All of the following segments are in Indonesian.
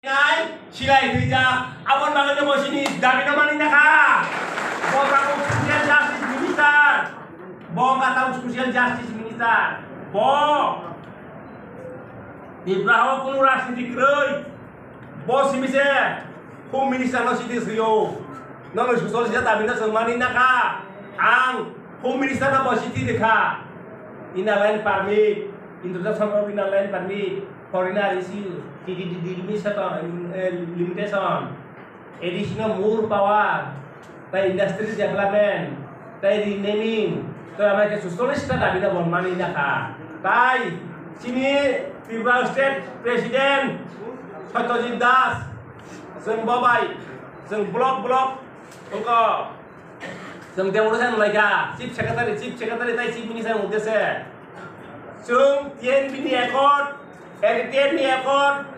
Silai kerja, abon bangun ke sini, David Omani nakah. Bawa kamu Social Justice Minister, bawa kata Social Justice Minister, bawa di belakang kuno rasi dikeroi, bawa si misal, Home Minister nasi disrio, nama Social Justice David Omani nakah, ang Home Minister na bawa si dekah, inaline permit, introduction of inaline permit, foreigner issue. Limitation, additional more power, the industry development, the renaming, the American socialist David Omani nakah. Tai sini Tribunal State President Satyajit Das, seng babai, seng blok, engkau seng demonstration mereka, Chief Secretary, tai Chief Minister mudese, seng TNP Accord, TNP Accord.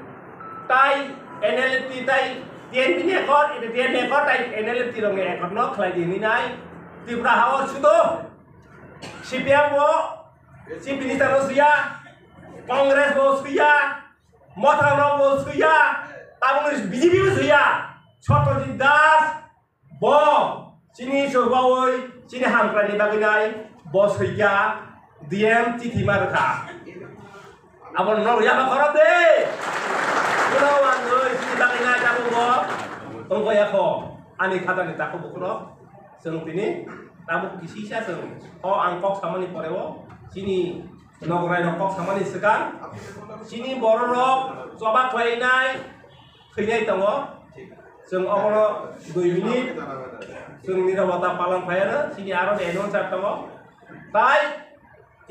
Tai NLT tai TNP Accord, TNP Accord tai NLT dong Accord no kelai di ini nai Tribunal Hawa sudah CPM wo Chief Minister Rusia Kongres wo Rusia Mothano wo Rusia tabung BJP wo Rusia Satyajit Das bo sini sobawoi sini hamkrani baginai bo Rusia DM Cithi Marka abon no ya bakorot deh kalau anda sini baginai kamu bo tunggu ya ko ani kata ni takut bukro seng tini tabuk kisi sia seng angkok sama ni porewo sini nogorai nokok sama ni sekan sini borok coba klainai keinai tongo seng okono 2 menit seng nirawata palang payana sini aron enon sak tongo tai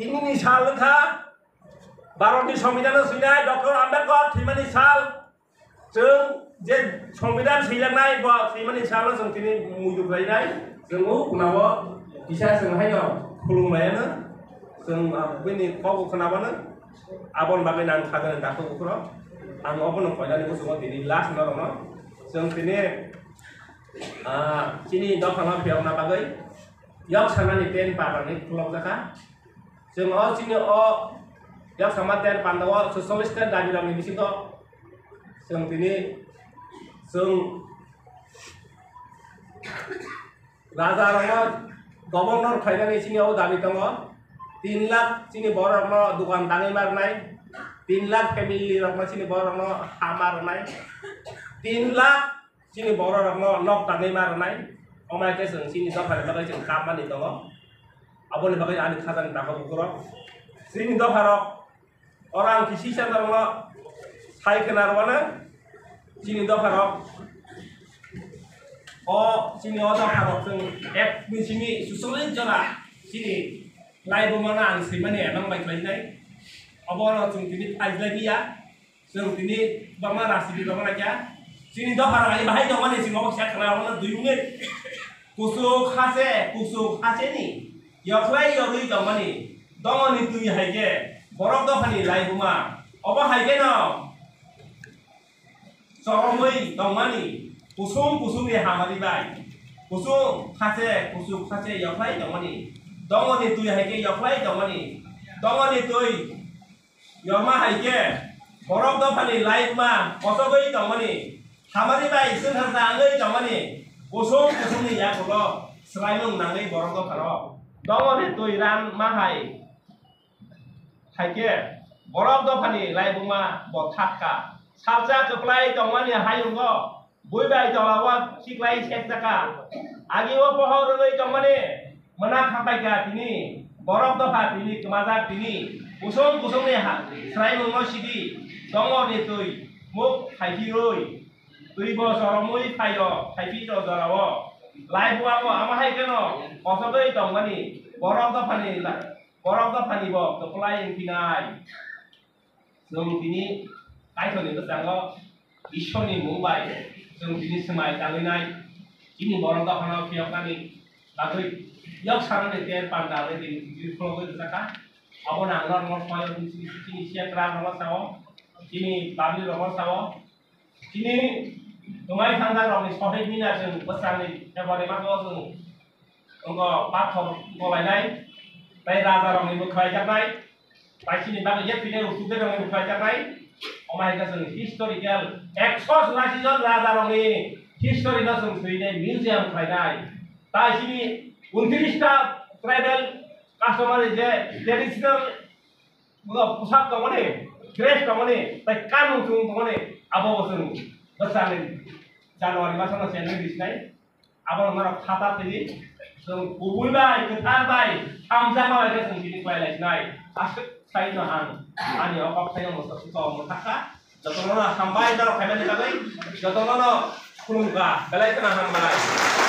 ini ni sal kha Baroni Sambidan Sinai Dr. Ambedkar Thimani Sal Seng je Sambidan Silangnai bo Thimani Sal seng tini mujuk lainai seng kunawa bisa seng hayo khulunglayana seng bini kau kenapa abon bagai nang khagan takut ukro ang abon koyani ko sungo tini last no seng tini sini dokang piang na bagai yak sanani ten parani kulok jaka seng sini yak sama ten pandawa socialist ten dari dalam ini situ seng tini seng raja rama governor kainan sini dari tengah 3 lakh sini borong no dukan tangi marnai 3 lakh family rama sini borong no hamar nai 3 lakh sini borong no nok tangi marnai omai ke seng sini dokar bagai seng kapan itu no abon bagai anik khatan takut ukurok sini dokar orang kisi sana lo hai kenar mana sini dokar sini dokar seng di sini susulin jara sini lai bumana ang simane emang baik lain nai abon seng tini lagi ya seng tini bama rasi di bama aja sini dokar lagi bahai dong mana sini ngomong saya kenar mana 2 menit kusuk khase ni yaklai yori dong mana dong ni tu hai ke borok do khani lai buma oba hai ke no soromoi dongmani kusum ni hamari bai kusum khase yaklai dongmani dongoni tu hai ke yaklai dongmani dongoni tu yoma hai ke borok do khani lai buma kosogoi dongmani hamari bai sing harta ngai dongmani kusum ni ya kulo selain nangai borok do kharo dongoni tu ran mahai Haike, borok do pani lai buma bothaka. Salsa keplai tongmani hayungo. Buibai tolawa siklai sektaka. Agiwo pohor roi tongmani menak sampai ke tini. Borok do ha tini kemazak tini. Kusung ni serai mungo sidi. Tongo ni tui. Muk haiki roi. Tui bo soromui hayo. Haiki do dorawo. Lai buma mo ama haike no. Kosogoi tongmani. Borok do pani bo keplai yang pinai seng tini kai thoni to tango ishoni mumbai seng tini semai tanginai ini borong do khana phiokani bagoi yak sarane ten pandal ni di flogo taka abon anglor ngor payo sini sia kra ngor sawo ini babli ngor sawo ini tungai thangga rong ni sohe mina seng pesan ni ebare ma do seng engko pathor ngolai nai Pai raja orang ini bukai capai, pai sini bagi jet pindah usut orang ini bukai capai, अमायका जों हिस्टोरिकेल 184 जन राजा रंनि हिस्टोरिनो जों थैनाय मिउजियाम खालायनाय ताइसिनि 29टा ट्राइबेल कास्टमारि जे ट्रेडिशनल पोशाक दङने ड्रेस दङने ताइ कानुन जों दङने आबो जों बोसानै जानुवारि मासाव सेनो दिसनाय आबो नरा खाता फैदि जों गुबुनबाय खोथारबाय थामजामाय जों बिनि फायलायनाय आसो साइनो आं आनि अकाप साइनो मसखौ मथाखा जतनना हामबाय दर खायमानि बागै जतनना खुलुमगा बेलाय खोना हामबाय